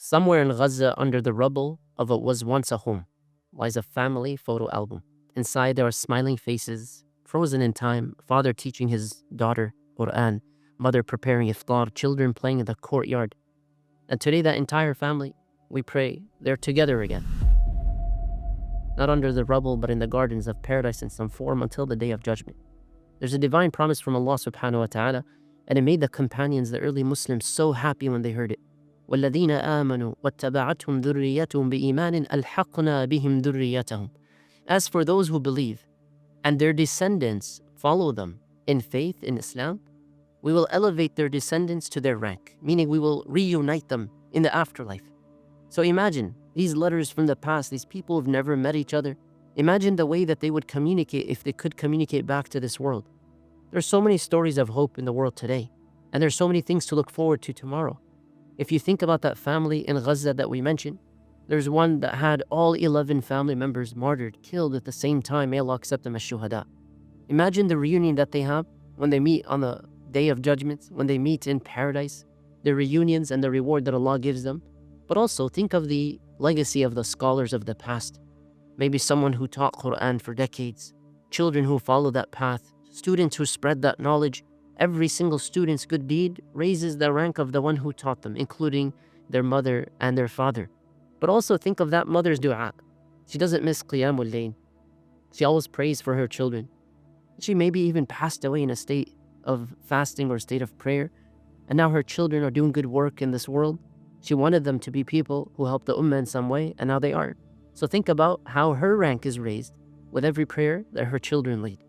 Somewhere in Gaza, under the rubble of what was once a home, lies a family photo album. Inside there are smiling faces, frozen in time, father teaching his daughter Quran, mother preparing iftar, children playing in the courtyard. And today that entire family, we pray, they're together again. Not under the rubble, but in the gardens of paradise in some form until the day of judgment. There's a divine promise from Allah subhanahu wa ta'ala, and it made the companions, the early Muslims, so happy when they heard it. وَالَّذِينَ آمَنُوا وَاتَّبَعَتْهُمْ ذُرِّيَّتُهُم بِإِيمَانٍ أَلْحَقْنَا بِهِمْ ذُرِّيَّتَهُم. As for those who believe, and their descendants follow them in faith in Islam, we will elevate their descendants to their rank, meaning we will reunite them in the afterlife. So imagine these letters from the past, these people who've never met each other. Imagine the way that they would communicate if they could communicate back to this world. There's so many stories of hope in the world today, and there's so many things to look forward to tomorrow. If you think about that family in Gaza that we mentioned, there's one that had all 11 family members martyred, killed at the same time. May Allah accept them as shuhada. Imagine the reunion that they have when they meet on the day of judgment, when they meet in paradise, the reunions and the reward that Allah gives them. But also think of the legacy of the scholars of the past. Maybe someone who taught Quran for decades, children who follow that path, students who spread that knowledge. Every single student's good deed raises the rank of the one who taught them, including their mother and their father. But also think of that mother's dua. She doesn't miss Qiyamul Layl. She always prays for her children. She maybe even passed away in a state of fasting or state of prayer, and now her children are doing good work in this world. She wanted them to be people who help the ummah in some way, and now they are. So think about how her rank is raised with every prayer that her children lead.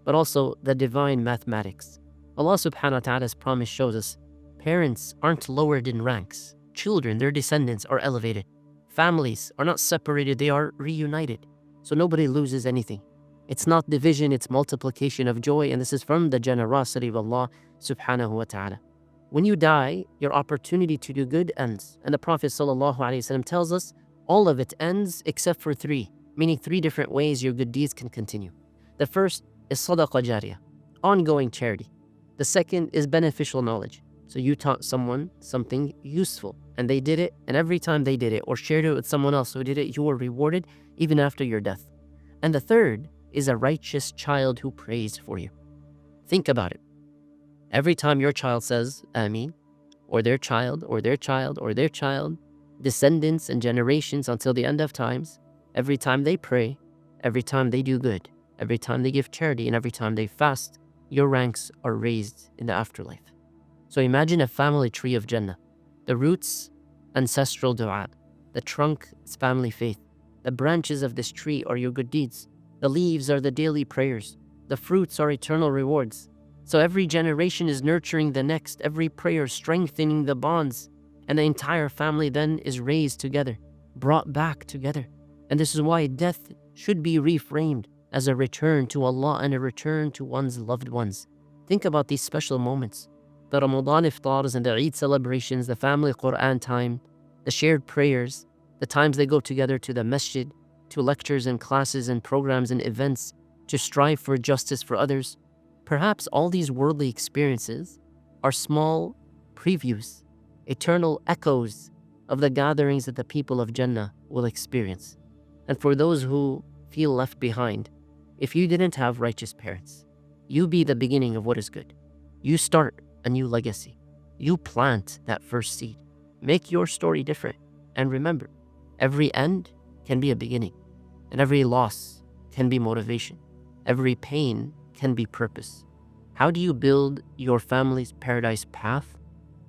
But also the divine mathematics. Allah subhanahu wa ta'ala's promise shows us parents aren't lowered in ranks. Children, their descendants, are elevated. Families are not separated, they are reunited. So nobody loses anything. It's not division, it's multiplication of joy, and this is from the generosity of Allah subhanahu wa ta'ala. When you die, your opportunity to do good ends. And the Prophet sallallahu alaihi wasallam tells us all of it ends except for three, meaning three different ways your good deeds can continue. The first is sadaqah jariyah, ongoing charity. The second is beneficial knowledge. So you taught someone something useful and they did it, and every time they did it or shared it with someone else who did it, you were rewarded even after your death. And the third is a righteous child who prays for you. Think about it. Every time your child says Ameen, or their child, or their child, or their child, descendants and generations until the end of times, every time they pray, every time they do good, every time they give charity, and every time they fast, your ranks are raised in the afterlife. So imagine a family tree of Jannah. The roots, ancestral dua. The trunk is family faith. The branches of this tree are your good deeds. The leaves are the daily prayers. The fruits are eternal rewards. So every generation is nurturing the next, every prayer strengthening the bonds, and the entire family then is raised together, brought back together. And this is why death should be reframed as a return to Allah and a return to one's loved ones. Think about these special moments. The Ramadan iftars and the Eid celebrations, the family Quran time, the shared prayers, the times they go together to the masjid, to lectures and classes and programs and events, to strive for justice for others. Perhaps all these worldly experiences are small previews, eternal echoes of the gatherings that the people of Jannah will experience. And for those who feel left behind, if you didn't have righteous parents, you be the beginning of what is good. You start a new legacy. You plant that first seed. Make your story different. And remember, every end can be a beginning, and every loss can be motivation. Every pain can be purpose. How do you build your family's paradise path?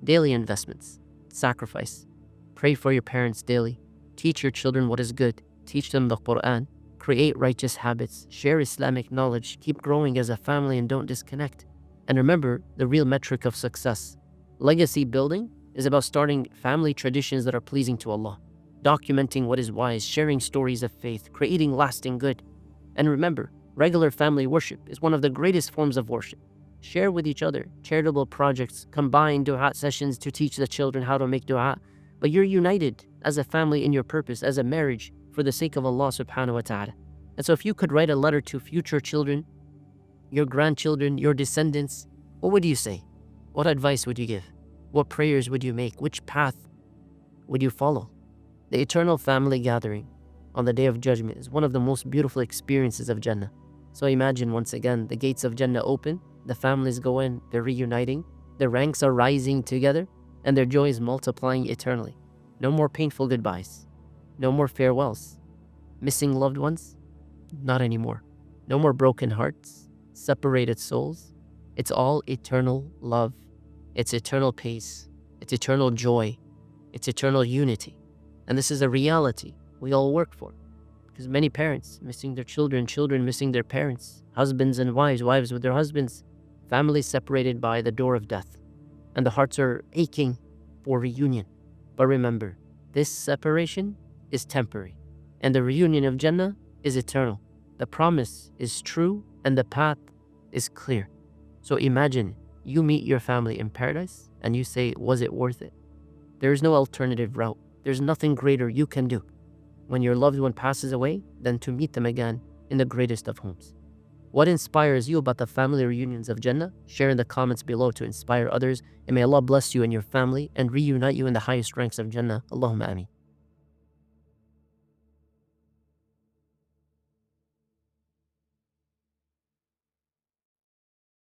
Daily investments, sacrifice. Pray for your parents daily. Teach your children what is good. Teach them the Quran. Create righteous habits. Share Islamic knowledge. Keep growing as a family and don't disconnect. And remember the real metric of success. Legacy building is about starting family traditions that are pleasing to Allah, documenting what is wise, sharing stories of faith, creating lasting good. And remember, regular family worship is one of the greatest forms of worship. Share with each other charitable projects, combine dua sessions to teach the children how to make dua. But you're united as a family in your purpose, as a marriage, for the sake of Allah subhanahu wa ta'ala. And so if you could write a letter to future children, your grandchildren, your descendants, what would you say? What advice would you give? What prayers would you make? Which path would you follow? The eternal family gathering on the Day of Judgment is one of the most beautiful experiences of Jannah. So imagine once again, the gates of Jannah open, the families go in, they're reuniting, their ranks are rising together, and their joy is multiplying eternally. No more painful goodbyes. No more farewells. Missing loved ones? Not anymore. No more broken hearts, separated souls. It's all eternal love. It's eternal peace. It's eternal joy. It's eternal unity. And this is a reality we all work for. Because many parents missing their children, children missing their parents, husbands and wives, wives with their husbands, families separated by the door of death. And the hearts are aching for reunion. But remember, this separation is temporary, and the reunion of Jannah is eternal. The promise is true, and the path is clear. So imagine you meet your family in paradise, and you say, was it worth it? There is no alternative route. There's nothing greater you can do when your loved one passes away than to meet them again in the greatest of homes. What inspires you about the family reunions of Jannah? Share in the comments below to inspire others, and may Allah bless you and your family and reunite you in the highest ranks of Jannah. Allahumma ameen.